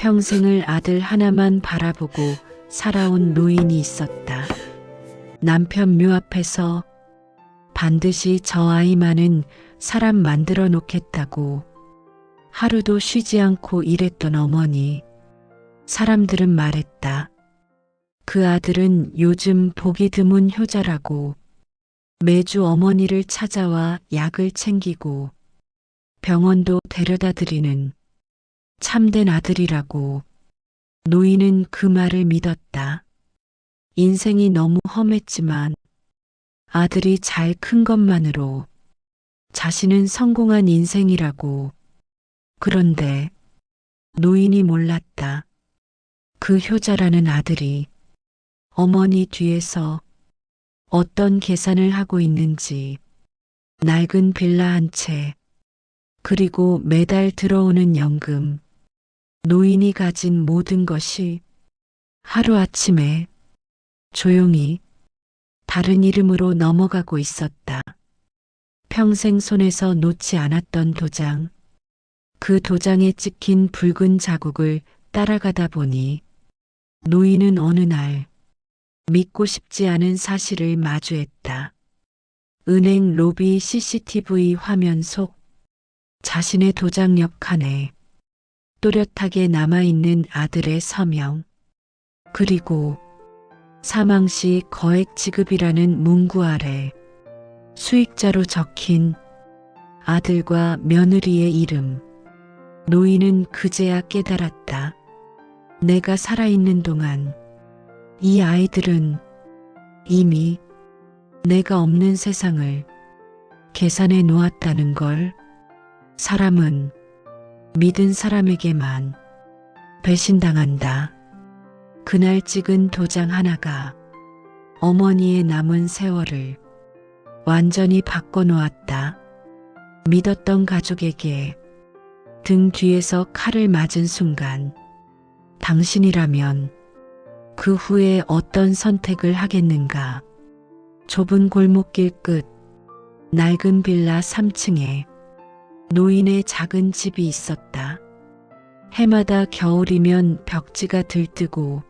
평생을 아들 하나만 바라보고 살아온 노인이 있었다. 남편 묘 앞에서 반드시 저 아이만은 사람 만들어 놓겠다고 하루도 쉬지 않고 일했던 어머니. 사람들은 말했다. 그 아들은 요즘 보기 드문 효자라고. 매주 어머니를 찾아와 약을 챙기고 병원도 데려다 드리는 참된 아들이라고. 노인은 그 말을 믿었다. 인생이 너무 험했지만 아들이 잘 큰 것만으로 자신은 성공한 인생이라고. 그런데 노인이 몰랐다. 그 효자라는 아들이 어머니 뒤에서 어떤 계산을 하고 있는지. 낡은 빌라 한 채, 그리고 매달 들어오는 연금, 노인이 가진 모든 것이 하루아침에 조용히 다른 이름으로 넘어가고 있었다. 평생 손에서 놓지 않았던 도장, 그 도장에 찍힌 붉은 자국을 따라가다 보니 노인은 어느 날 믿고 싶지 않은 사실을 마주했다. 은행 로비 CCTV 화면 속 자신의 도장 옆 칸에 또렷하게 남아있는 아들의 서명, 그리고 사망 시 거액 지급이라는 문구 아래 수익자로 적힌 아들과 며느리의 이름. 노인은 그제야 깨달았다. 내가 살아있는 동안 이 아이들은 이미 내가 없는 세상을 계산해 놓았다는 걸. 사람은 믿은 사람에게만 배신당한다. 그날 찍은 도장 하나가 어머니의 남은 세월을 완전히 바꿔놓았다. 믿었던 가족에게 등 뒤에서 칼을 맞은 순간 당신이라면 그 후에 어떤 선택을 하겠는가. 좁은 골목길 끝 낡은 빌라 3층에 노인의 작은 집이 있었다. 해마다 겨울이면 벽지가 들뜨고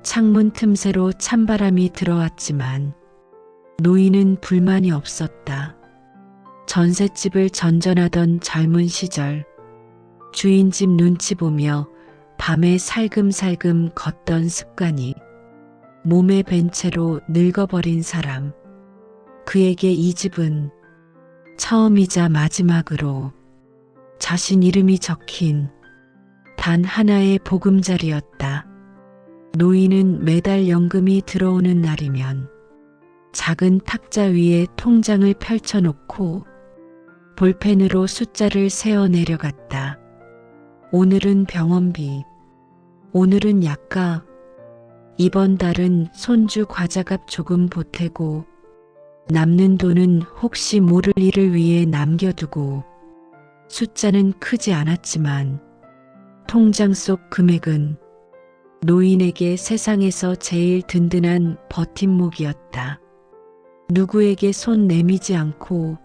창문 틈새로 찬바람이 들어왔지만 노인은 불만이 없었다. 전셋집을 전전하던 젊은 시절 주인집 눈치 보며 밤에 살금살금 걷던 습관이 몸에 밴 채로 늙어버린 사람. 그에게 이 집은 처음이자 마지막으로 자신 이름이 적힌 단 하나의 보금자리였다. 노인은 매달 연금이 들어오는 날이면 작은 탁자 위에 통장을 펼쳐놓고 볼펜으로 숫자를 세어 내려갔다. 오늘은 병원비, 오늘은 약값, 이번 달은 손주 과자값 조금 보태고 남는 돈은 혹시 모를 일을 위해 남겨두고. 숫자는 크지 않았지만 통장 속 금액은 노인에게 세상에서 제일 든든한 버팀목이었다. 누구에게 손 내미지 않고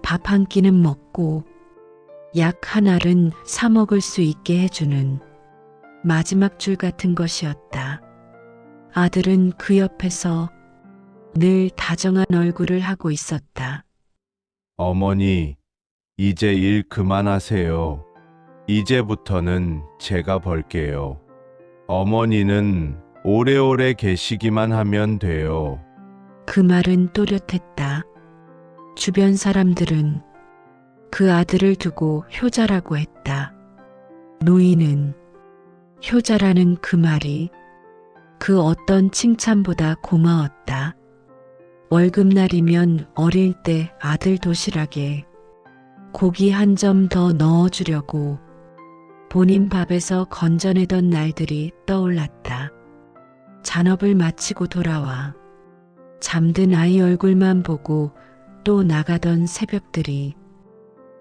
밥 한 끼는 먹고 약 한 알은 사 먹을 수 있게 해주는 마지막 줄 같은 것이었다. 아들은 그 옆에서 늘 다정한 얼굴을 하고 있었다. 어머니, 이제 일 그만하세요. 이제부터는 제가 벌게요. 어머니는 오래오래 계시기만 하면 돼요. 그 말은 또렷했다. 주변 사람들은 그 아들을 두고 효자라고 했다. 노인은 효자라는 그 말이 그 어떤 칭찬보다 고마웠다. 월급날이면 어릴 때 아들 도시락에 고기 한 점 더 넣어주려고 본인 밥에서 건져내던 날들이 떠올랐다. 잔업을 마치고 돌아와 잠든 아이 얼굴만 보고 또 나가던 새벽들이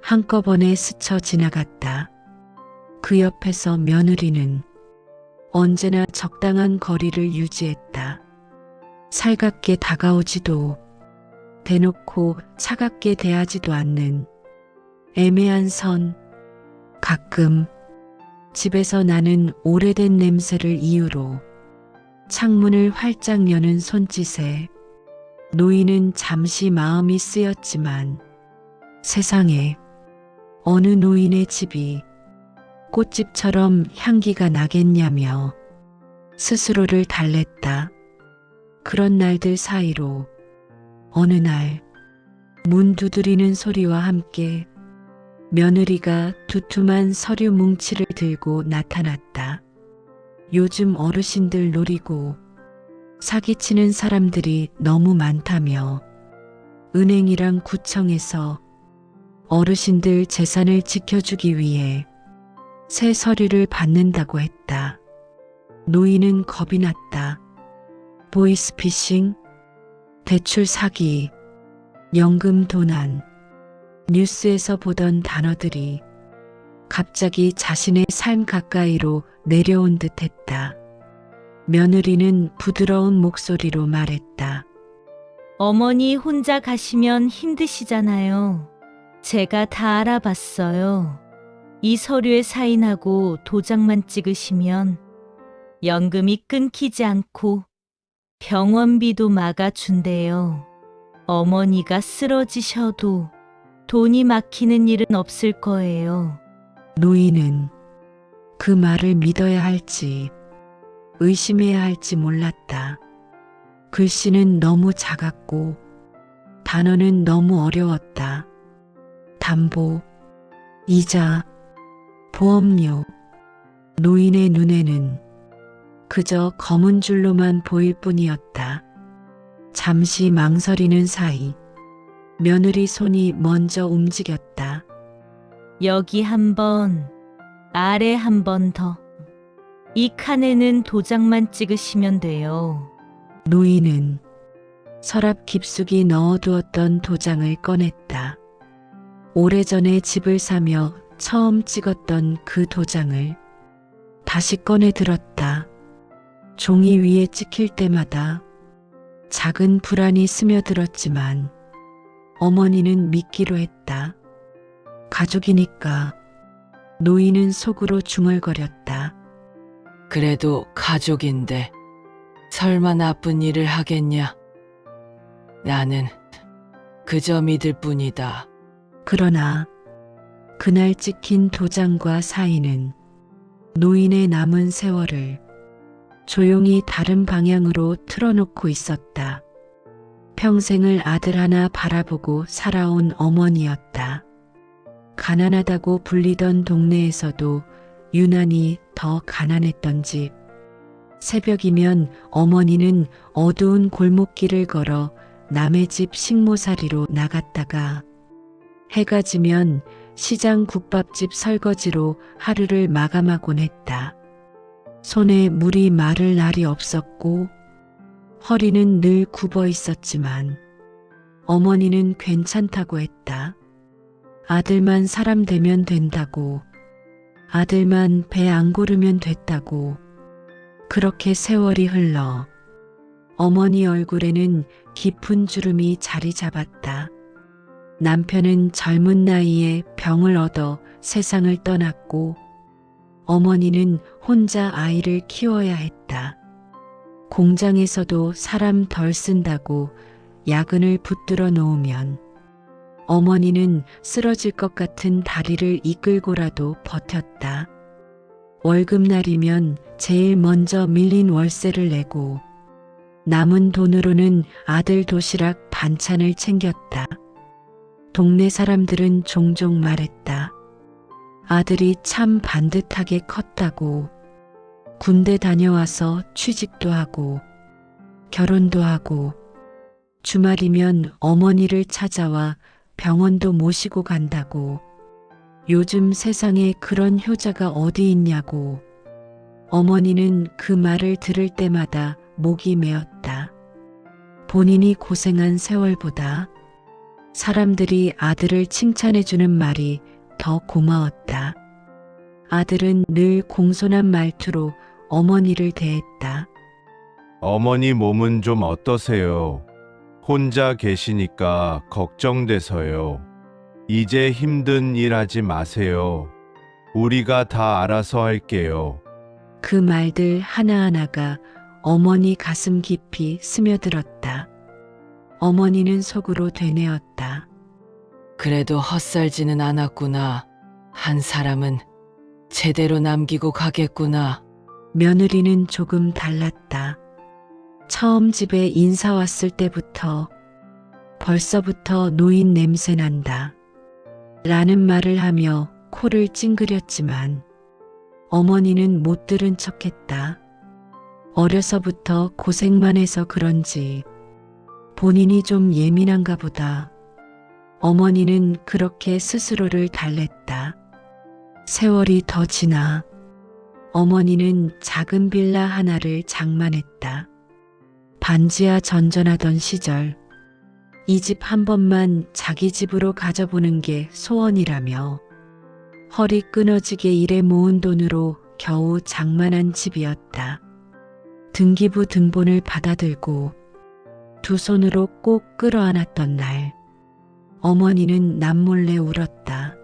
한꺼번에 스쳐 지나갔다. 그 옆에서 며느리는 언제나 적당한 거리를 유지했다. 살갑게 다가오지도 대놓고 차갑게 대하지도 않는 애매한 선. 가끔 집에서 나는 오래된 냄새를 이유로 창문을 활짝 여는 손짓에 노인은 잠시 마음이 쓰였지만 세상에 어느 노인의 집이 꽃집처럼 향기가 나겠냐며 스스로를 달랬다. 그런 날들 사이로 어느 날 문 두드리는 소리와 함께 며느리가 두툼한 서류 뭉치를 들고 나타났다. 요즘 어르신들 노리고 사기치는 사람들이 너무 많다며 은행이랑 구청에서 어르신들 재산을 지켜주기 위해 새 서류를 받는다고 했다. 노인은 겁이 났다. 보이스피싱, 대출 사기, 연금 도난, 뉴스에서 보던 단어들이 갑자기 자신의 삶 가까이로 내려온 듯 했다. 며느리는 부드러운 목소리로 말했다. 어머니 혼자 가시면 힘드시잖아요. 제가 다 알아봤어요. 이 서류에 사인하고 도장만 찍으시면 연금이 끊기지 않고 병원비도 막아준대요. 어머니가 쓰러지셔도 돈이 막히는 일은 없을 거예요. 노인은 그 말을 믿어야 할지 의심해야 할지 몰랐다. 글씨는 너무 작았고 단어는 너무 어려웠다. 담보, 이자, 보험료. 노인의 눈에는 그저 검은 줄로만 보일 뿐이었다. 잠시 망설이는 사이 며느리 손이 먼저 움직였다. 여기 한 번, 아래 한 번 더. 이 칸에는 도장만 찍으시면 돼요. 노인은 서랍 깊숙이 넣어두었던 도장을 꺼냈다. 오래전에 집을 사며 처음 찍었던 그 도장을 다시 꺼내 들었다. 종이 위에 찍힐 때마다 작은 불안이 스며들었지만 어머니는 믿기로 했다. 가족이니까. 노인은 속으로 중얼거렸다. 그래도 가족인데 설마 나쁜 일을 하겠냐? 나는 그저 믿을 뿐이다. 그러나 그날 찍힌 도장과 사인은 노인의 남은 세월을 조용히 다른 방향으로 틀어놓고 있었다. 평생을 아들 하나 바라보고 살아온 어머니였다. 가난하다고 불리던 동네에서도 유난히 더 가난했던 집. 새벽이면 어머니는 어두운 골목길을 걸어 남의 집 식모살이로 나갔다가 해가 지면 시장 국밥집 설거지로 하루를 마감하곤 했다. 손에 물이 마를 날이 없었고 허리는 늘 굽어 있었지만 어머니는 괜찮다고 했다. 아들만 사람 되면 된다고, 아들만 배 안 고르면 됐다고. 그렇게 세월이 흘러 어머니 얼굴에는 깊은 주름이 자리 잡았다. 남편은 젊은 나이에 병을 얻어 세상을 떠났고 어머니는 혼자 아이를 키워야 했다. 공장에서도 사람 덜 쓴다고 야근을 붙들어 놓으면 어머니는 쓰러질 것 같은 다리를 이끌고라도 버텼다. 월급날이면 제일 먼저 밀린 월세를 내고 남은 돈으로는 아들 도시락 반찬을 챙겼다. 동네 사람들은 종종 말했다. 아들이 참 반듯하게 컸다고. 군대 다녀와서 취직도 하고 결혼도 하고 주말이면 어머니를 찾아와 병원도 모시고 간다고. 요즘 세상에 그런 효자가 어디 있냐고. 어머니는 그 말을 들을 때마다 목이 메었다. 본인이 고생한 세월보다 사람들이 아들을 칭찬해주는 말이 더 고마웠다. 아들은 늘 공손한 말투로 어머니를 대했다. 어머니 몸은 좀 어떠세요? 혼자 계시니까 걱정돼서요. 이제 힘든 일 하지 마세요. 우리가 다 알아서 할게요. 그 말들 하나하나가 어머니 가슴 깊이 스며들었다. 어머니는 속으로 되뇌었다. 그래도 헛살지는 않았구나. 한 사람은 제대로 남기고 가겠구나. 며느리는 조금 달랐다. 처음 집에 인사 왔을 때부터 벌써부터 노인 냄새 난다. 라는 말을 하며 코를 찡그렸지만 어머니는 못 들은 척했다. 어려서부터 고생만 해서 그런지 본인이 좀 예민한가 보다. 어머니는 그렇게 스스로를 달랬다. 세월이 더 지나 어머니는 작은 빌라 하나를 장만했다. 반지하 전전하던 시절 이 집 한 번만 자기 집으로 가져보는 게 소원이라며 허리 끊어지게 일해 모은 돈으로 겨우 장만한 집이었다. 등기부 등본을 받아들고 두 손으로 꼭 끌어안았던 날 어머니는 남몰래 울었다.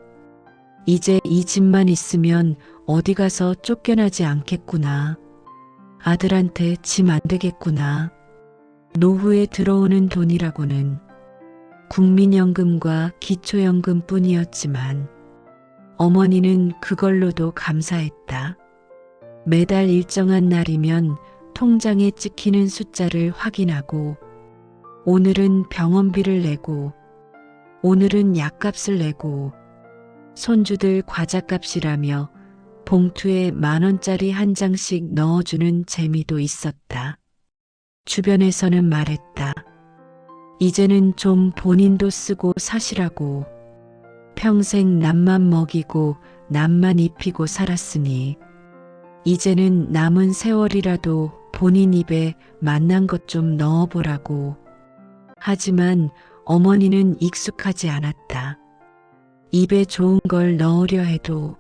이제 이 집만 있으면 어디 가서 쫓겨나지 않겠구나. 아들한테 짐 안 되겠구나. 노후에 들어오는 돈이라고는 국민연금과 기초연금뿐이었지만 어머니는 그걸로도 감사했다. 매달 일정한 날이면 통장에 찍히는 숫자를 확인하고 오늘은 병원비를 내고 오늘은 약값을 내고 손주들 과자값이라며 봉투에 10,000원짜리 한 장씩 넣어주는 재미도 있었다. 주변에서는 말했다. 이제는 좀 본인도 쓰고 사시라고. 평생 남만 먹이고 남만 입히고 살았으니 이제는 남은 세월이라도 본인 입에 맛난 것 좀 넣어보라고. 하지만 어머니는 익숙하지 않았다. 입에 좋은 걸 넣으려 해도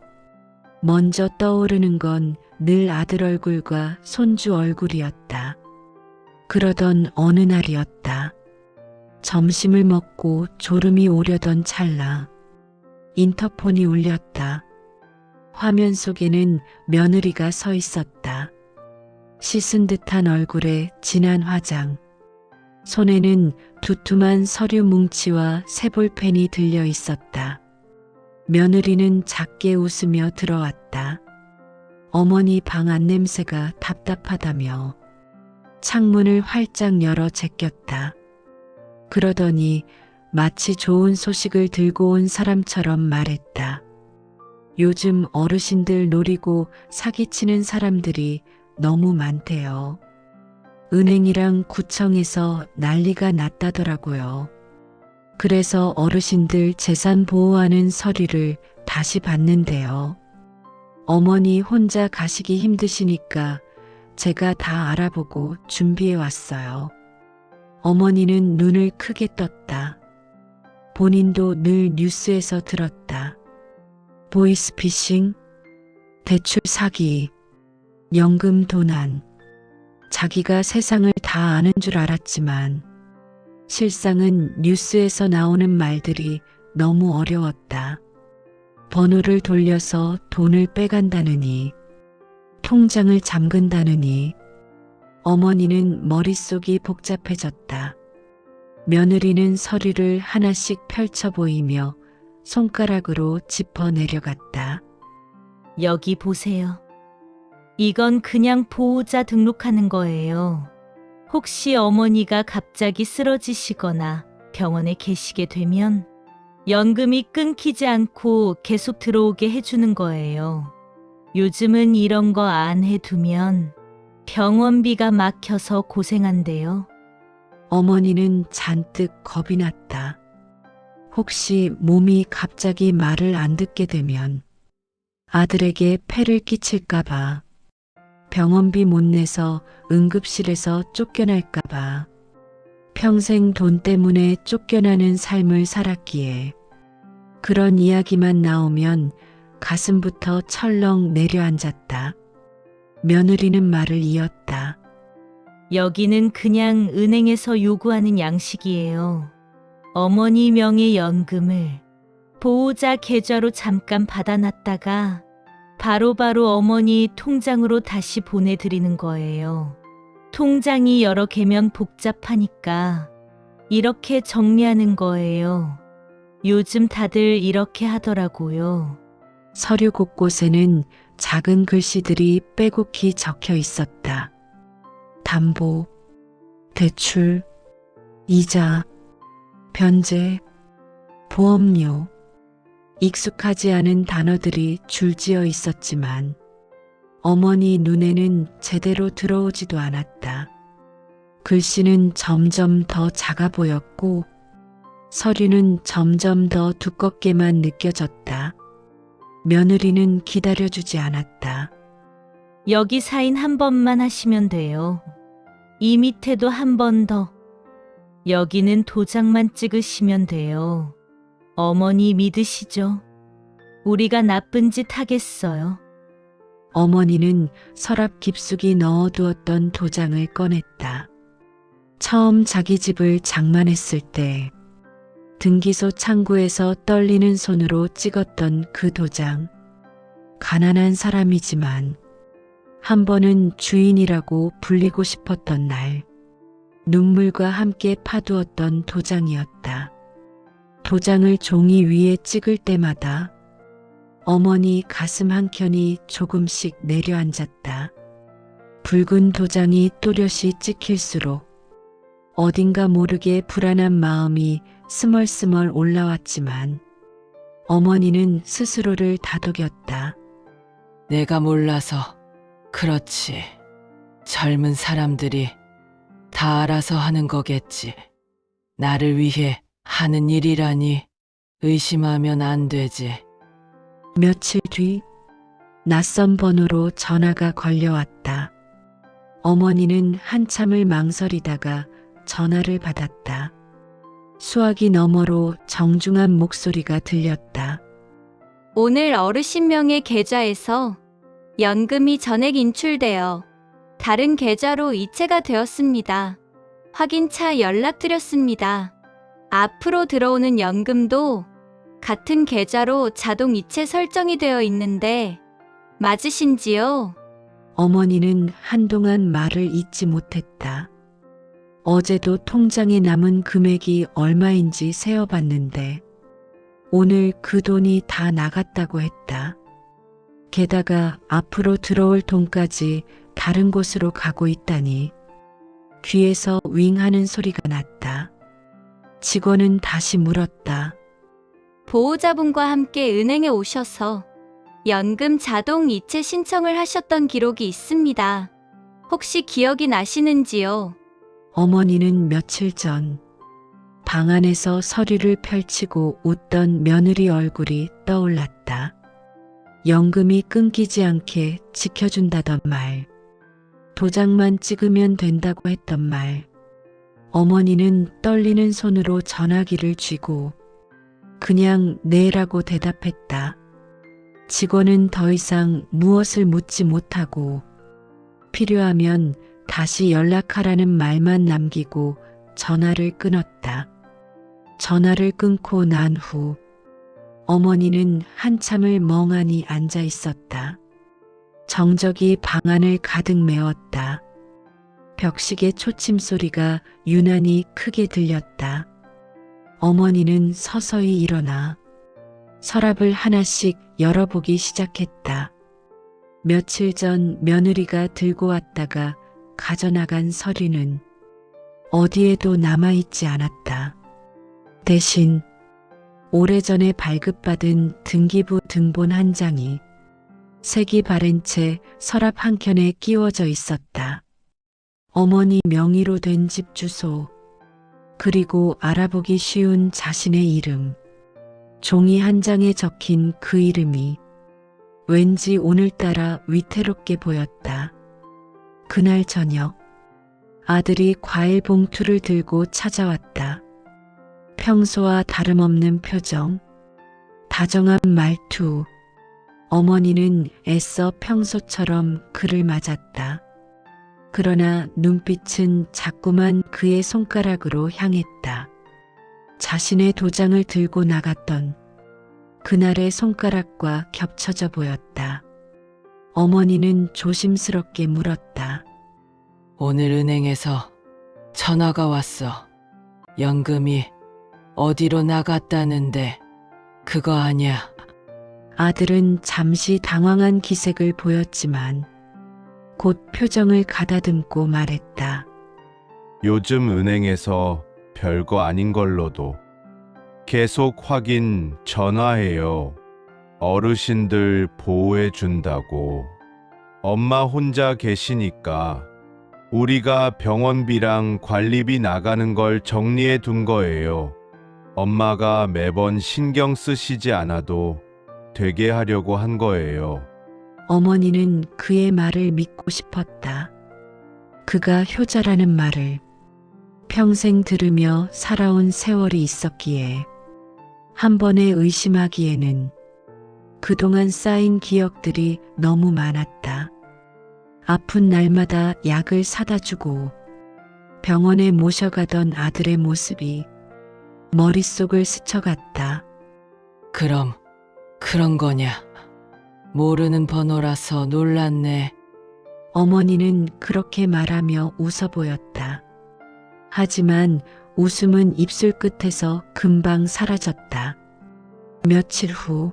먼저 떠오르는 건 늘 아들 얼굴과 손주 얼굴이었다. 그러던 어느 날이었다. 점심을 먹고 졸음이 오려던 찰나 인터폰이 울렸다. 화면 속에는 며느리가 서 있었다. 씻은 듯한 얼굴에 진한 화장, 손에는 두툼한 서류 뭉치와 새볼펜이 들려 있었다. 며느리는 작게 웃으며 들어왔다. 어머니 방 안 냄새가 답답하다며 창문을 활짝 열어 제꼈다. 그러더니 마치 좋은 소식을 들고 온 사람처럼 말했다. 요즘 어르신들 노리고 사기치는 사람들이 너무 많대요. 은행이랑 구청에서 난리가 났다더라고요. 그래서 어르신들 재산 보호하는 서류를 다시 받는데요. 어머니 혼자 가시기 힘드시니까 제가 다 알아보고 준비해 왔어요. 어머니는 눈을 크게 떴다. 본인도 늘 뉴스에서 들었다. 보이스피싱, 대출 사기, 연금 도난. 자기가 세상을 다 아는 줄 알았지만 실상은 뉴스에서 나오는 말들이 너무 어려웠다. 번호를 돌려서 돈을 빼간다느니, 통장을 잠근다느니, 어머니는 머릿속이 복잡해졌다. 며느리는 서류를 하나씩 펼쳐 보이며 손가락으로 짚어 내려갔다. 여기 보세요. 이건 그냥 보호자 등록하는 거예요. 혹시 어머니가 갑자기 쓰러지시거나 병원에 계시게 되면 연금이 끊기지 않고 계속 들어오게 해주는 거예요. 요즘은 이런 거 안 해두면 병원비가 막혀서 고생한대요. 어머니는 잔뜩 겁이 났다. 혹시 몸이 갑자기 말을 안 듣게 되면 아들에게 폐를 끼칠까봐, 병원비 못 내서 응급실에서 쫓겨날까봐, 평생 돈 때문에 쫓겨나는 삶을 살았기에 그런 이야기만 나오면 가슴부터 철렁 내려앉았다. 며느리는 말을 이었다. 여기는 그냥 은행에서 요구하는 양식이에요. 어머니 명의 연금을 보호자 계좌로 잠깐 받아놨다가 바로바로 어머니 통장으로 다시 보내드리는 거예요. 통장이 여러 개면 복잡하니까 이렇게 정리하는 거예요. 요즘 다들 이렇게 하더라고요. 서류 곳곳에는 작은 글씨들이 빼곡히 적혀 있었다. 담보, 대출, 이자, 변제, 보험료. 익숙하지 않은 단어들이 줄지어 있었지만 어머니 눈에는 제대로 들어오지도 않았다. 글씨는 점점 더 작아 보였고 서류는 점점 더 두껍게만 느껴졌다. 며느리는 기다려주지 않았다. 여기 사인 한 번만 하시면 돼요. 이 밑에도 한 번 더. 여기는 도장만 찍으시면 돼요. 어머니 믿으시죠? 우리가 나쁜 짓 하겠어요. 어머니는 서랍 깊숙이 넣어두었던 도장을 꺼냈다. 처음 자기 집을 장만했을 때 등기소 창구에서 떨리는 손으로 찍었던 그 도장. 가난한 사람이지만 한 번은 주인이라고 불리고 싶었던 날, 눈물과 함께 파두었던 도장이었다. 도장을 종이 위에 찍을 때마다 어머니 가슴 한켠이 조금씩 내려앉았다. 붉은 도장이 또렷이 찍힐수록 어딘가 모르게 불안한 마음이 스멀스멀 올라왔지만 어머니는 스스로를 다독였다. 내가 몰라서 그렇지. 젊은 사람들이 다 알아서 하는 거겠지. 나를 위해 하는 일이라니 의심하면 안 되지. 며칠 뒤 낯선 번호로 전화가 걸려왔다. 어머니는 한참을 망설이다가 전화를 받았다. 수화기 너머로 정중한 목소리가 들렸다. 오늘 어르신명의 계좌에서 연금이 전액 인출되어 다른 계좌로 이체가 되었습니다. 확인차 연락드렸습니다. 앞으로 들어오는 연금도 같은 계좌로 자동 이체 설정이 되어 있는데 맞으신지요? 어머니는 한동안 말을 잇지 못했다. 어제도 통장에 남은 금액이 얼마인지 세어봤는데 오늘 그 돈이 다 나갔다고 했다. 게다가 앞으로 들어올 돈까지 다른 곳으로 가고 있다니 귀에서 윙 하는 소리가 났다. 직원은 다시 물었다. 보호자분과 함께 은행에 오셔서 연금 자동 이체 신청을 하셨던 기록이 있습니다. 혹시 기억이 나시는지요? 어머니는 며칠 전 방 안에서 서류를 펼치고 웃던 며느리 얼굴이 떠올랐다. 연금이 끊기지 않게 지켜준다던 말, 도장만 찍으면 된다고 했던 말. 어머니는 떨리는 손으로 전화기를 쥐고 그냥 네라고 대답했다. 직원은 더 이상 무엇을 묻지 못하고 필요하면 다시 연락하라는 말만 남기고 전화를 끊었다. 전화를 끊고 난 후 어머니는 한참을 멍하니 앉아 있었다. 정적이 방 안을 가득 메웠다. 벽시계 초침 소리가 유난히 크게 들렸다. 어머니는 서서히 일어나 서랍을 하나씩 열어보기 시작했다. 며칠 전 며느리가 들고 왔다가 가져나간 서류는 어디에도 남아있지 않았다. 대신 오래전에 발급받은 등기부 등본 한 장이 색이 바랜 채 서랍 한켠에 끼워져 있었다. 어머니 명의로 된 집 주소, 그리고 알아보기 쉬운 자신의 이름. 종이 한 장에 적힌 그 이름이 왠지 오늘따라 위태롭게 보였다. 그날 저녁 아들이 과일 봉투를 들고 찾아왔다. 평소와 다름없는 표정, 다정한 말투. 어머니는 애써 평소처럼 그를 맞았다. 그러나 눈빛은 자꾸만 그의 손가락으로 향했다. 자신의 도장을 들고 나갔던 그날의 손가락과 겹쳐져 보였다. 어머니는 조심스럽게 물었다. 오늘 은행에서 전화가 왔어. 연금이 어디로 나갔다는데 그거 아냐? 아들은 잠시 당황한 기색을 보였지만 곧 표정을 가다듬고 말했다. 요즘 은행에서 별거 아닌 걸로도 계속 확인 전화해요. 어르신들 보호해 준다고. 엄마 혼자 계시니까 우리가 병원비랑 관리비 나가는 걸 정리해 둔 거예요. 엄마가 매번 신경 쓰시지 않아도 되게 하려고 한 거예요. 어머니는 그의 말을 믿고 싶었다. 그가 효자라는 말을 평생 들으며 살아온 세월이 있었기에 한 번에 의심하기에는 그동안 쌓인 기억들이 너무 많았다. 아픈 날마다 약을 사다 주고 병원에 모셔가던 아들의 모습이 머릿속을 스쳐갔다. 그럼 그런 거냐? 모르는 번호라서 놀랐네. 어머니는 그렇게 말하며 웃어 보였다. 하지만 웃음은 입술 끝에서 금방 사라졌다. 며칠 후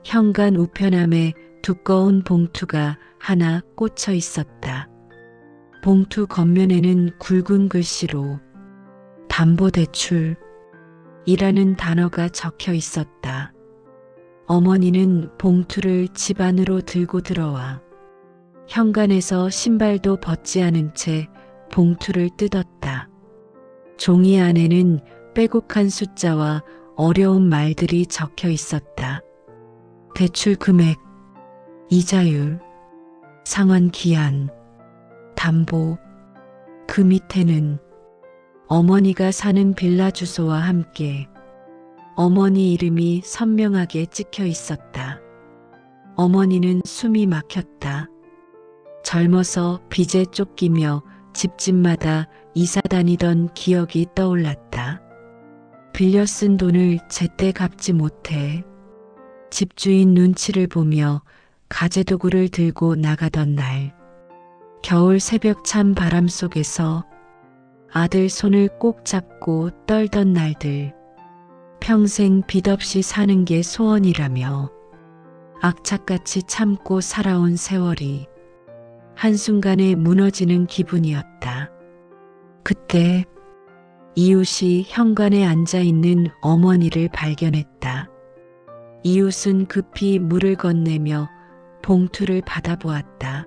현관 우편함에 두꺼운 봉투가 하나 꽂혀 있었다. 봉투 겉면에는 굵은 글씨로 담보대출이라는 단어가 적혀 있었다. 어머니는 봉투를 집 안으로 들고 들어와 현관에서 신발도 벗지 않은 채 봉투를 뜯었다. 종이 안에는 빼곡한 숫자와 어려운 말들이 적혀 있었다. 대출 금액, 이자율, 상환 기한, 담보. 그 밑에는 어머니가 사는 빌라 주소와 함께 어머니 이름이 선명하게 찍혀 있었다. 어머니는 숨이 막혔다. 젊어서 빚에 쫓기며 집집마다 이사 다니던 기억이 떠올랐다. 빌려 쓴 돈을 제때 갚지 못해 집주인 눈치를 보며 가재도구를 들고 나가던 날, 겨울 새벽 찬 바람 속에서 아들 손을 꼭 잡고 떨던 날들, 평생 빚 없이 사는 게 소원이라며 악착같이 참고 살아온 세월이 한순간에 무너지는 기분이었다. 그때 이웃이 현관에 앉아 있는 어머니를 발견했다. 이웃은 급히 물을 건네며 봉투를 받아보았다.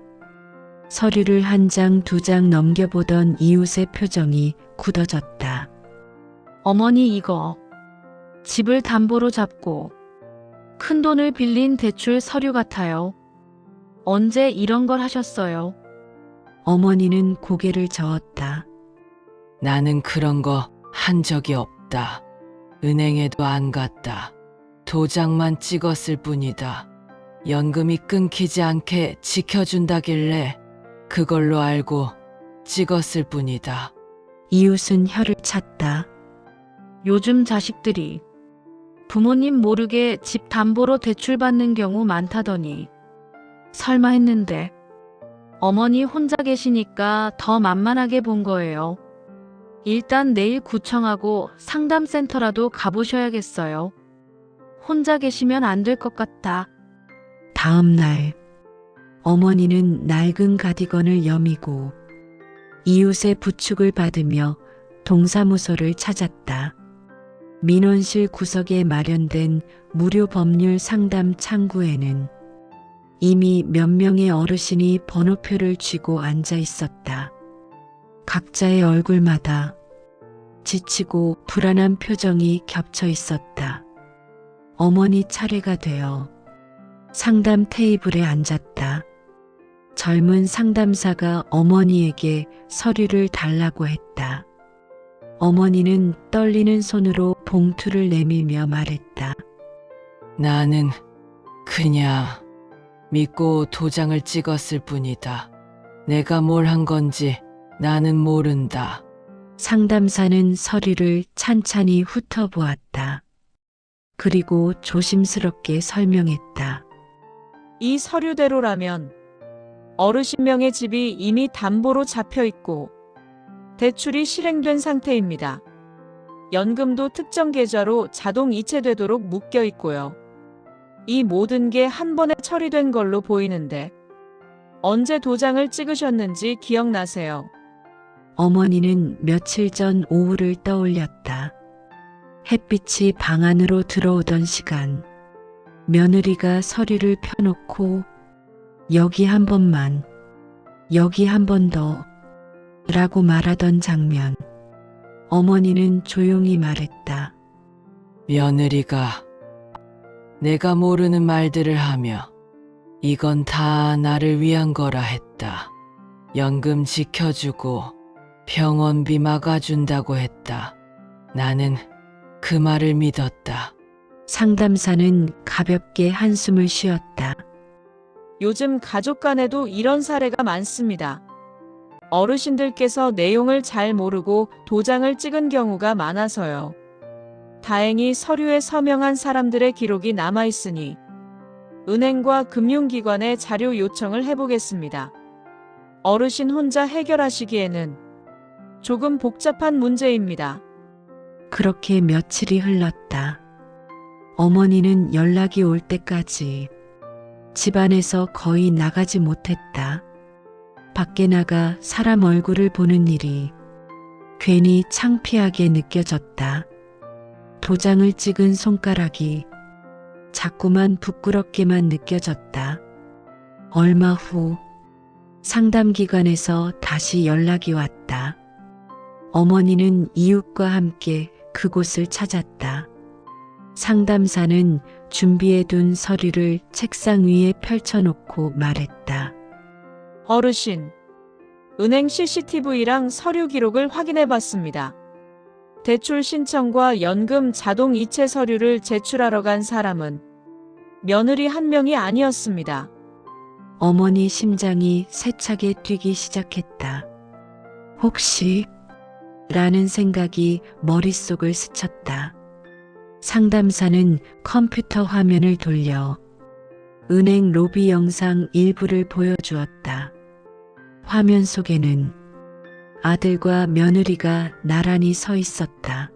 서류를 한 장, 두 장 넘겨보던 이웃의 표정이 굳어졌다. 어머니 이거 집을 담보로 잡고 큰 돈을 빌린 대출 서류 같아요. 언제 이런 걸 하셨어요? 어머니는 고개를 저었다. 나는 그런 거 한 적이 없다. 은행에도 안 갔다. 도장만 찍었을 뿐이다. 연금이 끊기지 않게 지켜준다길래 그걸로 알고 찍었을 뿐이다. 이웃은 혀를 찼다. 요즘 자식들이 부모님 모르게 집 담보로 대출 받는 경우 많다더니 설마 했는데 어머니 혼자 계시니까 더 만만하게 본 거예요. 일단 내일 구청하고 상담센터라도 가보셔야겠어요. 혼자 계시면 안 될 것 같다. 다음 날 어머니는 낡은 가디건을 여미고 이웃의 부축을 받으며 동사무소를 찾았다. 민원실 구석에 마련된 무료 법률 상담 창구에는 이미 몇 명의 어르신이 번호표를 쥐고 앉아 있었다. 각자의 얼굴마다 지치고 불안한 표정이 겹쳐 있었다. 어머니 차례가 되어 상담 테이블에 앉았다. 젊은 상담사가 어머니에게 서류를 달라고 했다. 어머니는 떨리는 손으로 봉투를 내밀며 말했다. 나는 그냥 믿고 도장을 찍었을 뿐이다. 내가 뭘 한 건지 나는 모른다. 상담사는 서류를 찬찬히 훑어보았다. 그리고 조심스럽게 설명했다. 이 서류대로라면 어르신 명의 집이 이미 담보로 잡혀 있고 대출이 실행된 상태입니다. 연금도 특정 계좌로 자동 이체되도록 묶여 있고요. 이 모든 게 한 번에 처리된 걸로 보이는데 언제 도장을 찍으셨는지 기억나세요? 어머니는 며칠 전 오후를 떠올렸다. 햇빛이 방 안으로 들어오던 시간, 며느리가 서류를 펴놓고 여기 한 번만, 여기 한 번 더 라고 말하던 장면. 어머니는 조용히 말했다. 며느리가 내가 모르는 말들을 하며 이건 다 나를 위한 거라 했다. 연금 지켜주고 병원비 막아준다고 했다. 나는 그 말을 믿었다. 상담사는 가볍게 한숨을 쉬었다. 요즘 가족 간에도 이런 사례가 많습니다. 어르신들께서 내용을 잘 모르고 도장을 찍은 경우가 많아서요. 다행히 서류에 서명한 사람들의 기록이 남아있으니 은행과 금융기관에 자료 요청을 해보겠습니다. 어르신 혼자 해결하시기에는 조금 복잡한 문제입니다. 그렇게 며칠이 흘렀다. 어머니는 연락이 올 때까지 집안에서 거의 나가지 못했다. 밖에 나가 사람 얼굴을 보는 일이 괜히 창피하게 느껴졌다. 도장을 찍은 손가락이 자꾸만 부끄럽게만 느껴졌다. 얼마 후 상담기관에서 다시 연락이 왔다. 어머니는 이웃과 함께 그곳을 찾았다. 상담사는 준비해둔 서류를 책상 위에 펼쳐놓고 말했다. 어르신, 은행 CCTV랑 서류 기록을 확인해 봤습니다. 대출 신청과 연금 자동 이체 서류를 제출하러 간 사람은 며느리 한 명이 아니었습니다. 어머니 심장이 세차게 뛰기 시작했다. 혹시? 라는 생각이 머릿속을 스쳤다. 상담사는 컴퓨터 화면을 돌려 은행 로비 영상 일부를 보여주었다. 화면 속에는 아들과 며느리가 나란히 서 있었다.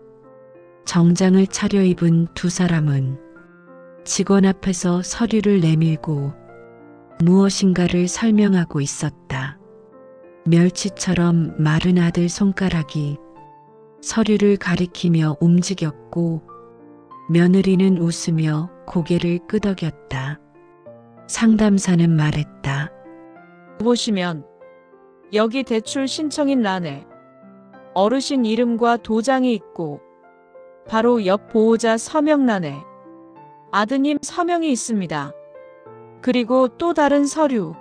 정장을 차려입은 두 사람은 직원 앞에서 서류를 내밀고 무엇인가를 설명하고 있었다. 멸치처럼 마른 아들 손가락이 서류를 가리키며 움직였고 며느리는 웃으며 고개를 끄덕였다. 상담사는 말했다. 보시면 여기 대출 신청인 란에 어르신 이름과 도장이 있고 바로 옆 보호자 서명란에 아드님 서명이 있습니다. 그리고 또 다른 서류,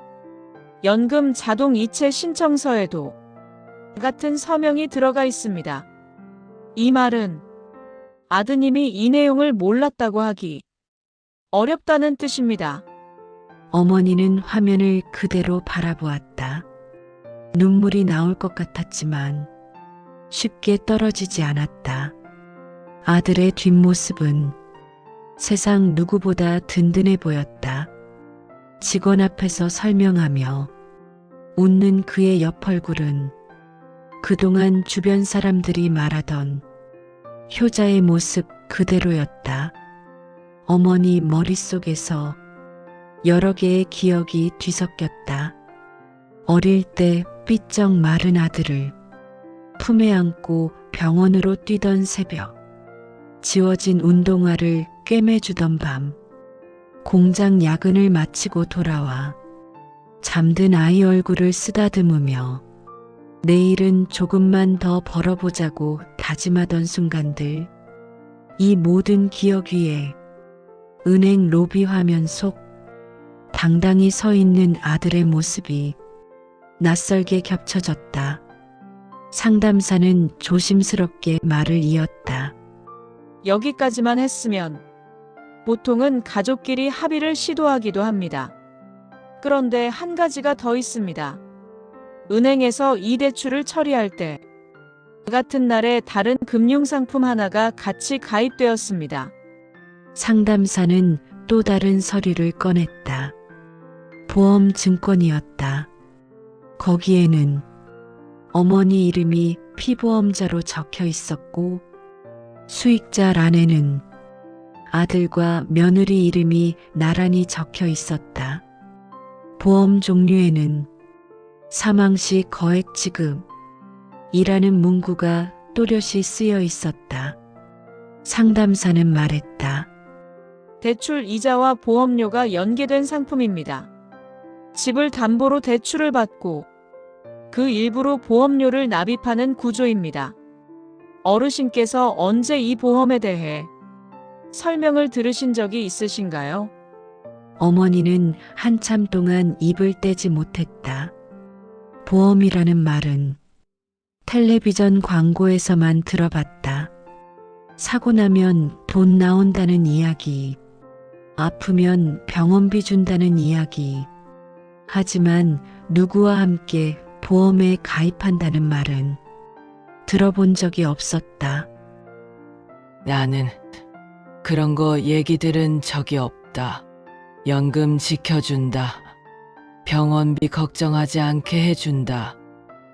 연금 자동 이체 신청서에도 같은 서명이 들어가 있습니다. 이 말은 아드님이 이 내용을 몰랐다고 하기 어렵다는 뜻입니다. 어머니는 화면을 그대로 바라보았다. 눈물이 나올 것 같았지만 쉽게 떨어지지 않았다. 아들의 뒷모습은 세상 누구보다 든든해 보였다. 직원 앞에서 설명하며 웃는 그의 옆 얼굴은 그동안 주변 사람들이 말하던 효자의 모습 그대로였다. 어머니 머릿속에서 여러 개의 기억이 뒤섞였다. 어릴 때 삐쩍 마른 아들을 품에 안고 병원으로 뛰던 새벽, 지워진 운동화를 꿰매주던 밤, 공장 야근을 마치고 돌아와 잠든 아이 얼굴을 쓰다듬으며 내일은 조금만 더 벌어보자고 다짐하던 순간들, 이 모든 기억 위에 은행 로비 화면 속 당당히 서 있는 아들의 모습이 낯설게 겹쳐졌다. 상담사는 조심스럽게 말을 이었다. 여기까지만 했으면 보통은 가족끼리 합의를 시도하기도 합니다. 그런데 한 가지가 더 있습니다. 은행에서 이 대출을 처리할 때 같은 날에 다른 금융상품 하나가 같이 가입되었습니다. 상담사는 또 다른 서류를 꺼냈다. 보험 증권이었다. 거기에는 어머니 이름이 피보험자로 적혀 있었고 수익자란에는 아들과 며느리 이름이 나란히 적혀 있었다. 보험 종류에는 사망시 거액 지급이라는 문구가 또렷이 쓰여 있었다. 상담사는 말했다. 대출 이자와 보험료가 연계된 상품입니다. 집을 담보로 대출을 받고 그 일부로 보험료를 납입하는 구조입니다. 어르신께서 언제 이 보험에 대해 설명을 들으신 적이 있으신가요? 어머니는 한참 동안 입을 떼지 못했다. 보험이라는 말은 텔레비전 광고에서만 들어봤다. 사고 나면 돈 나온다는 이야기, 아프면 병원비 준다는 이야기. 하지만 누구와 함께 보험에 가입한다는 말은 들어본 적이 없었다. 나는 그런 거 얘기 들은 적이 없다. 연금 지켜준다. 병원비 걱정하지 않게 해준다.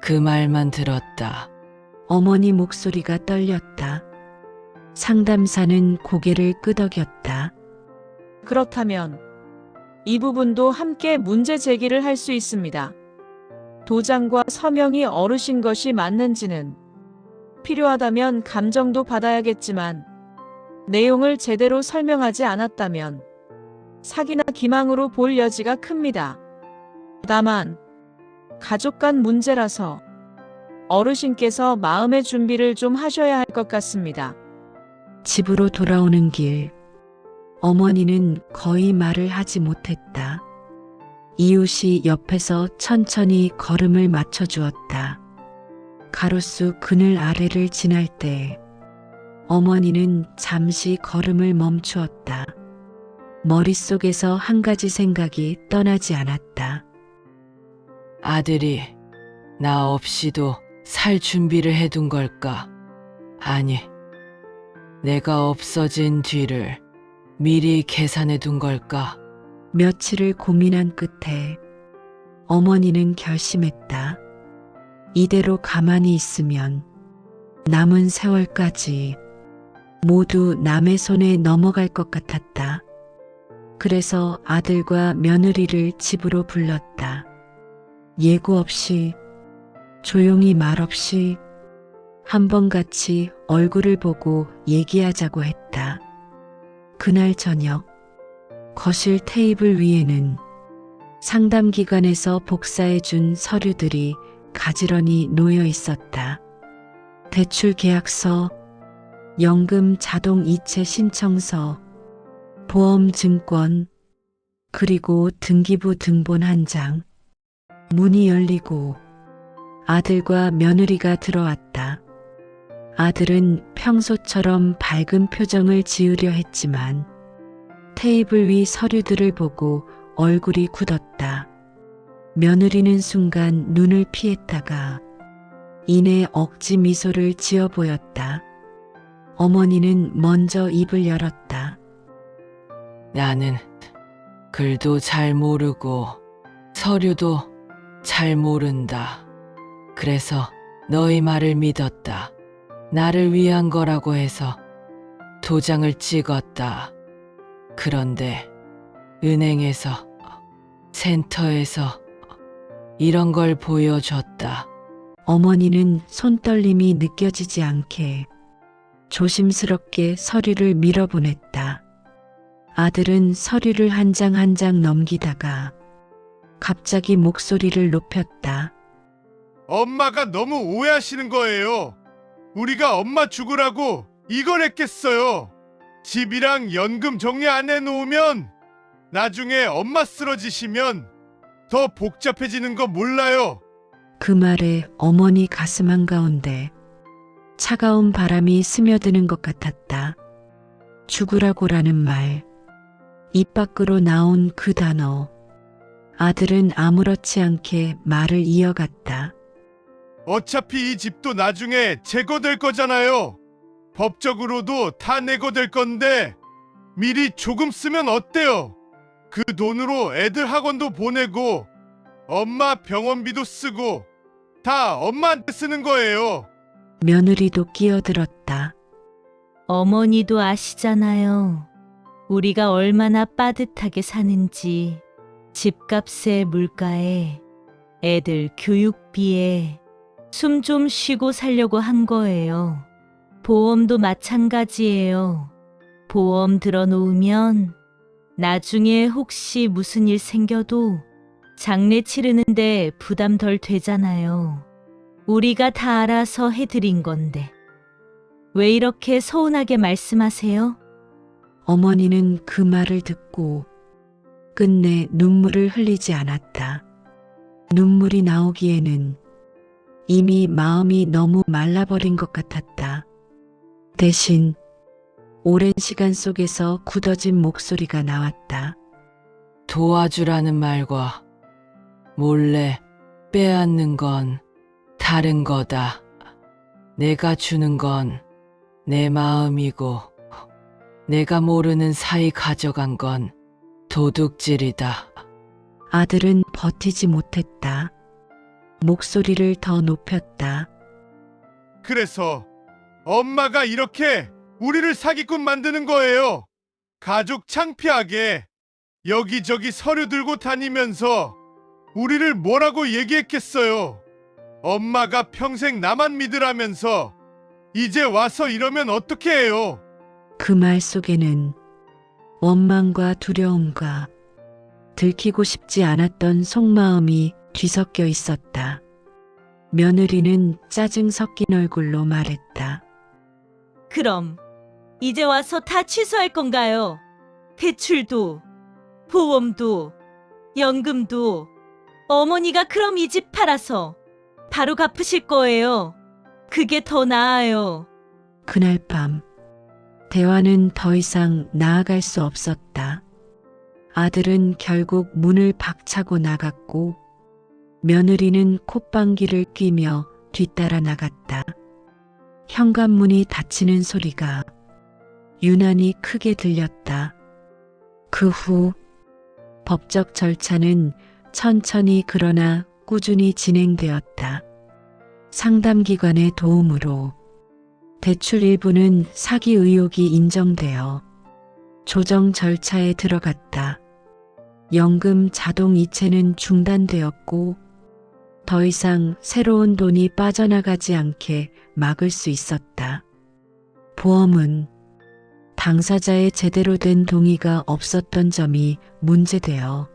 그 말만 들었다. 어머니 목소리가 떨렸다. 상담사는 고개를 끄덕였다. 그렇다면 이 부분도 함께 문제 제기를 할 수 있습니다. 도장과 서명이 어르신 것이 맞는지는 필요하다면 감정도 받아야겠지만 내용을 제대로 설명하지 않았다면 사기나 기망으로 볼 여지가 큽니다. 다만 가족 간 문제라서 어르신께서 마음의 준비를 좀 하셔야 할 것 같습니다. 집으로 돌아오는 길, 어머니는 거의 말을 하지 못했다. 이웃이 옆에서 천천히 걸음을 맞춰주었다. 가로수 그늘 아래를 지날 때 어머니는 잠시 걸음을 멈추었다. 머릿속에서 한 가지 생각이 떠나지 않았다. 아들이 나 없이도 살 준비를 해둔 걸까? 아니, 내가 없어진 뒤를 미리 계산해 둔 걸까? 며칠을 고민한 끝에 어머니는 결심했다. 이대로 가만히 있으면 남은 세월까지 모두 남의 손에 넘어갈 것 같았다. 그래서 아들과 며느리를 집으로 불렀다. 예고 없이, 조용히 말없이 한번 같이 얼굴을 보고 얘기하자고 했다. 그날 저녁 거실 테이블 위에는 상담기관에서 복사해준 서류들이 가지런히 놓여 있었다. 대출 계약서, 연금 자동 이체 신청서, 보험 증권, 그리고 등기부 등본 한 장. 문이 열리고 아들과 며느리가 들어왔다. 아들은 평소처럼 밝은 표정을 지으려 했지만 테이블 위 서류들을 보고 얼굴이 굳었다. 며느리는 순간 눈을 피했다가 이내 억지 미소를 지어 보였다. 어머니는 먼저 입을 열었다. 나는 글도 잘 모르고 서류도 잘 모른다. 그래서 너희 말을 믿었다. 나를 위한 거라고 해서 도장을 찍었다. 그런데 은행에서, 센터에서 이런 걸 보여줬다. 어머니는 손떨림이 느껴지지 않게 조심스럽게 서류를 밀어보냈다. 아들은 서류를 한 장 한 장 넘기다가 갑자기 목소리를 높였다. 엄마가 너무 오해하시는 거예요. 우리가 엄마 죽으라고 이걸 했겠어요. 집이랑 연금 정리 안 해놓으면 나중에 엄마 쓰러지시면 더 복잡해지는 거 몰라요. 그 말에 어머니 가슴 한가운데 차가운 바람이 스며드는 것 같았다. 죽으라고라는 말, 입 밖으로 나온 그 단어. 아들은 아무렇지 않게 말을 이어갔다. 어차피 이 집도 나중에 제거될 거잖아요. 법적으로도 다 내고 될 건데 미리 조금 쓰면 어때요? 그 돈으로 애들 학원도 보내고 엄마 병원비도 쓰고 다 엄마한테 쓰는 거예요. 며느리도 끼어들었다. 어머니도 아시잖아요. 우리가 얼마나 빠듯하게 사는지. 집값에 물가에 애들 교육비에 숨 좀 쉬고 살려고 한 거예요. 보험도 마찬가지예요. 보험 들어놓으면 나중에 혹시 무슨 일 생겨도 장례 치르는데 부담 덜 되잖아요. 우리가 다 알아서 해드린 건데. 왜 이렇게 서운하게 말씀하세요? 어머니는 그 말을 듣고 끝내 눈물을 흘리지 않았다. 눈물이 나오기에는 이미 마음이 너무 말라버린 것 같았다. 대신 오랜 시간 속에서 굳어진 목소리가 나왔다. 도와주라는 말과 몰래 빼앗는 건 다른 거다. 내가 주는 건 내 마음이고 내가 모르는 사이 가져간 건 도둑질이다. 아들은 버티지 못했다. 목소리를 더 높였다. 그래서 엄마가 이렇게 우리를 사기꾼 만드는 거예요. 가족 창피하게 여기저기 서류 들고 다니면서 우리를 뭐라고 얘기했겠어요. 엄마가 평생 나만 믿으라면서 이제 와서 이러면 어떻게 해요? 그 말 속에는 원망과 두려움과 들키고 싶지 않았던 속마음이 뒤섞여 있었다. 며느리는 짜증 섞인 얼굴로 말했다. 그럼 이제 와서 다 취소할 건가요? 대출도, 보험도, 연금도. 어머니가 그럼 이 집 팔아서 바로 갚으실 거예요. 그게 더 나아요. 그날 밤 대화는 더 이상 나아갈 수 없었다. 아들은 결국 문을 박차고 나갔고 며느리는 콧방귀를 뀌며 뒤따라 나갔다. 현관문이 닫히는 소리가 유난히 크게 들렸다. 그 후 법적 절차는 천천히 그러나 꾸준히 진행되었다. 상담기관의 도움으로 대출 일부는 사기 의혹이 인정되어 조정 절차에 들어갔다. 연금 자동 이체는 중단되었고 더 이상 새로운 돈이 빠져나가지 않게 막을 수 있었다. 보험은 당사자의 제대로 된 동의가 없었던 점이 문제되어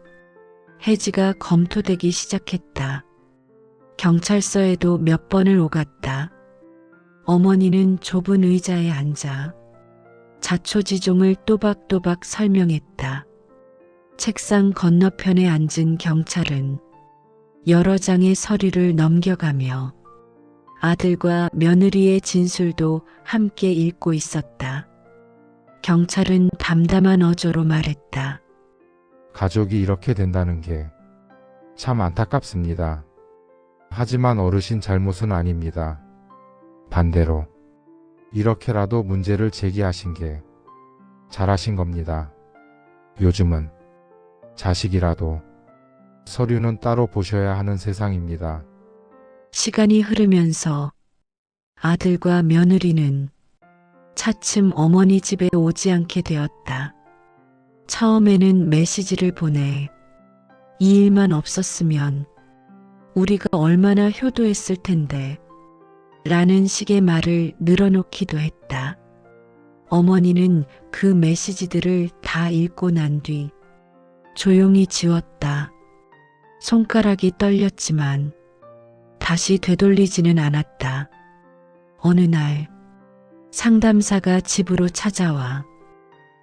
해지가 검토되기 시작했다. 경찰서에도 몇 번을 오갔다. 어머니는 좁은 의자에 앉아 자초지종을 또박또박 설명했다. 책상 건너편에 앉은 경찰은 여러 장의 서류를 넘겨가며 아들과 며느리의 진술도 함께 읽고 있었다. 경찰은 담담한 어조로 말했다. 가족이 이렇게 된다는 게 참 안타깝습니다. 하지만 어르신 잘못은 아닙니다. 반대로 이렇게라도 문제를 제기하신 게 잘하신 겁니다. 요즘은 자식이라도 서류는 따로 보셔야 하는 세상입니다. 시간이 흐르면서 아들과 며느리는 차츰 어머니 집에 오지 않게 되었다. 처음에는 메시지를 보내 이 일만 없었으면 우리가 얼마나 효도했을 텐데 라는 식의 말을 늘어놓기도 했다. 어머니는 그 메시지들을 다 읽고 난 뒤 조용히 지웠다. 손가락이 떨렸지만 다시 되돌리지는 않았다. 어느 날 상담사가 집으로 찾아와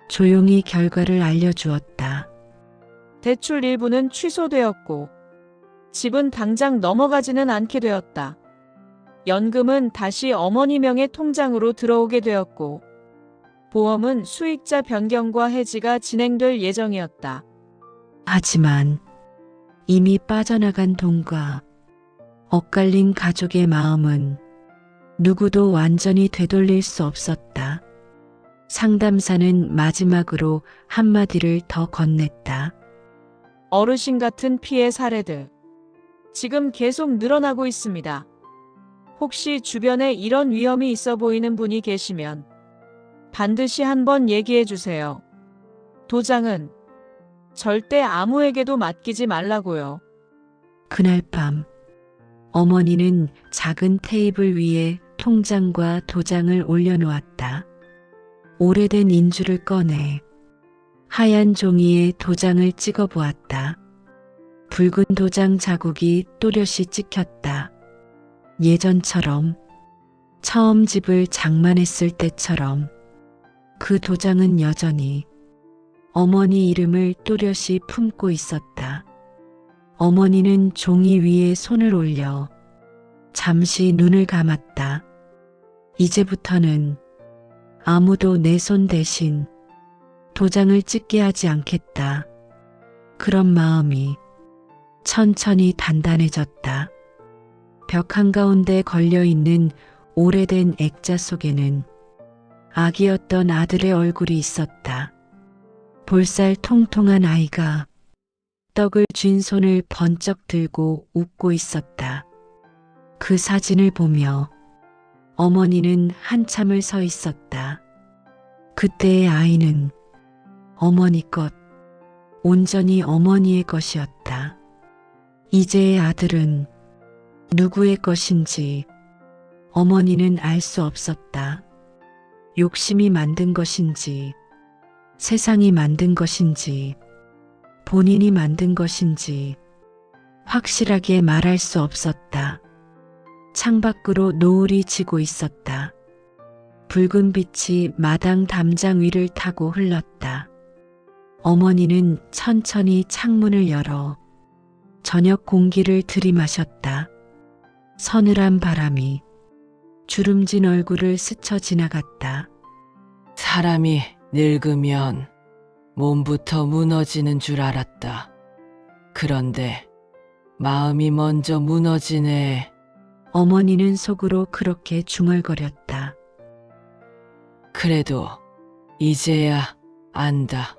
조용히 결과를 알려주었다. 대출 일부는 취소되었고 집은 당장 넘어가지는 않게 되었다. 연금은 다시 어머니 명의 통장으로 들어오게 되었고 보험은 수익자 변경과 해지가 진행될 예정이었다. 하지만 이미 빠져나간 돈과 엇갈린 가족의 마음은 누구도 완전히 되돌릴 수 없었다. 상담사는 마지막으로 한마디를 더 건넸다. 어르신 같은 피해 사례들 지금 계속 늘어나고 있습니다. 혹시 주변에 이런 위험이 있어 보이는 분이 계시면 반드시 한번 얘기해 주세요. 도장은 절대 아무에게도 맡기지 말라고요. 그날 밤 어머니는 작은 테이블 위에 통장과 도장을 올려놓았다. 오래된 인주를 꺼내 하얀 종이에 도장을 찍어 보았다. 붉은 도장 자국이 또렷이 찍혔다. 예전처럼, 처음 집을 장만했을 때처럼 그 도장은 여전히 어머니 이름을 또렷이 품고 있었다. 어머니는 종이 위에 손을 올려 잠시 눈을 감았다. 이제부터는 아무도 내 손 대신 도장을 찍게 하지 않겠다. 그런 마음이 천천히 단단해졌다. 벽 한가운데 걸려있는 오래된 액자 속에는 아기였던 아들의 얼굴이 있었다. 볼살 통통한 아이가 떡을 쥔 손을 번쩍 들고 웃고 있었다. 그 사진을 보며 어머니는 한참을 서 있었다. 그때의 아이는 어머니 것, 온전히 어머니의 것이었다. 이제의 아들은 누구의 것인지 어머니는 알 수 없었다. 욕심이 만든 것인지, 세상이 만든 것인지, 본인이 만든 것인지 확실하게 말할 수 없었다. 창밖으로 노을이 지고 있었다. 붉은 빛이 마당 담장 위를 타고 흘렀다. 어머니는 천천히 창문을 열어 저녁 공기를 들이마셨다. 서늘한 바람이 주름진 얼굴을 스쳐 지나갔다. 사람이 늙으면 몸부터 무너지는 줄 알았다. 그런데 마음이 먼저 무너지네. 어머니는 속으로 그렇게 중얼거렸다. 그래도 이제야 안다.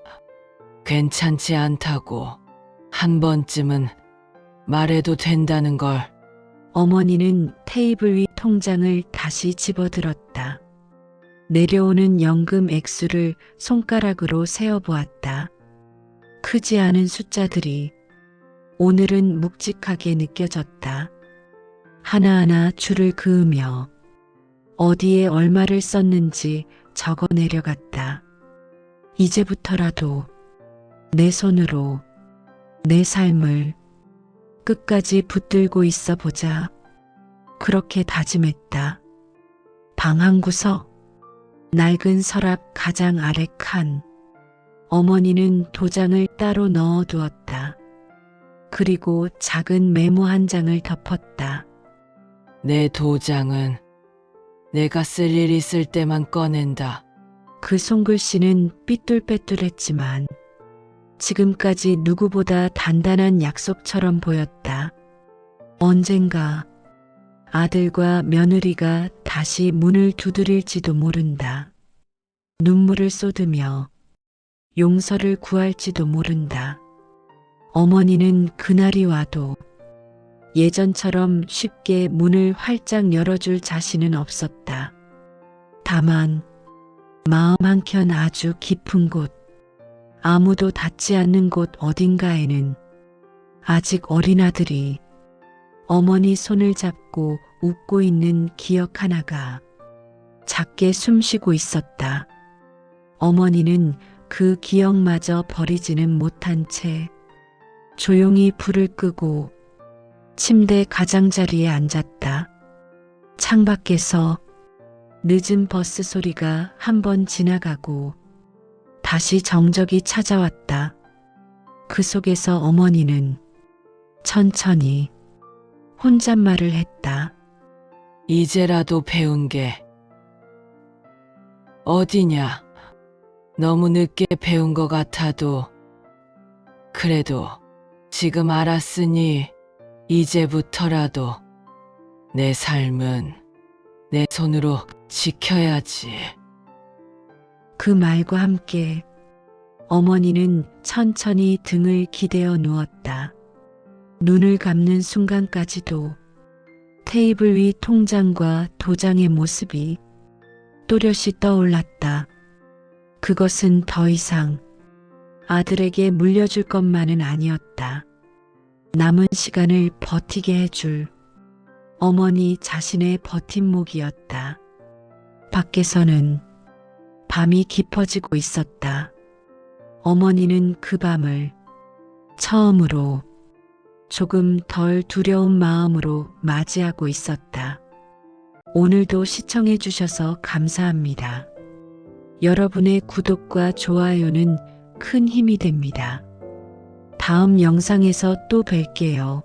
괜찮지 않다고 한 번쯤은 말해도 된다는 걸. 어머니는 테이블 위 통장을 다시 집어들었다. 내려오는 연금 액수를 손가락으로 세어보았다. 크지 않은 숫자들이 오늘은 묵직하게 느껴졌다. 하나하나 줄을 그으며 어디에 얼마를 썼는지 적어 내려갔다. 이제부터라도 내 손으로 내 삶을 끝까지 붙들고 있어 보자. 그렇게 다짐했다. 방 한 구석, 낡은 서랍 가장 아래 칸. 어머니는 도장을 따로 넣어두었다. 그리고 작은 메모 한 장을 덮었다. 내 도장은 내가 쓸 일 있을 때만 꺼낸다. 그 손글씨는 삐뚤빼뚤했지만 지금까지 누구보다 단단한 약속처럼 보였다. 언젠가 아들과 며느리가 다시 문을 두드릴지도 모른다. 눈물을 쏟으며 용서를 구할지도 모른다. 어머니는 그날이 와도 예전처럼 쉽게 문을 활짝 열어줄 자신은 없었다. 다만 마음 한켠 아주 깊은 곳, 아무도 닿지 않는 곳 어딘가에는 아직 어린 아들이 어머니 손을 잡고 웃고 있는 기억 하나가 작게 숨쉬고 있었다. 어머니는 그 기억마저 버리지는 못한 채 조용히 불을 끄고 침대 가장자리에 앉았다. 창밖에서 늦은 버스 소리가 한 번 지나가고 다시 정적이 찾아왔다. 그 속에서 어머니는 천천히 혼잣말을 했다. 이제라도 배운 게 어디냐? 너무 늦게 배운 것 같아도 그래도 지금 알았으니 이제부터라도 내 삶은 내 손으로 지켜야지. 그 말과 함께 어머니는 천천히 등을 기대어 누웠다. 눈을 감는 순간까지도 테이블 위 통장과 도장의 모습이 또렷이 떠올랐다. 그것은 더 이상 아들에게 물려줄 것만은 아니었다. 남은 시간을 버티게 해줄 어머니 자신의 버팀목이었다. 밖에서는 밤이 깊어지고 있었다. 어머니는 그 밤을 처음으로 조금 덜 두려운 마음으로 맞이하고 있었다. 오늘도 시청해 주셔서 감사합니다. 여러분의 구독과 좋아요는 큰 힘이 됩니다. 다음 영상에서 또 뵐게요.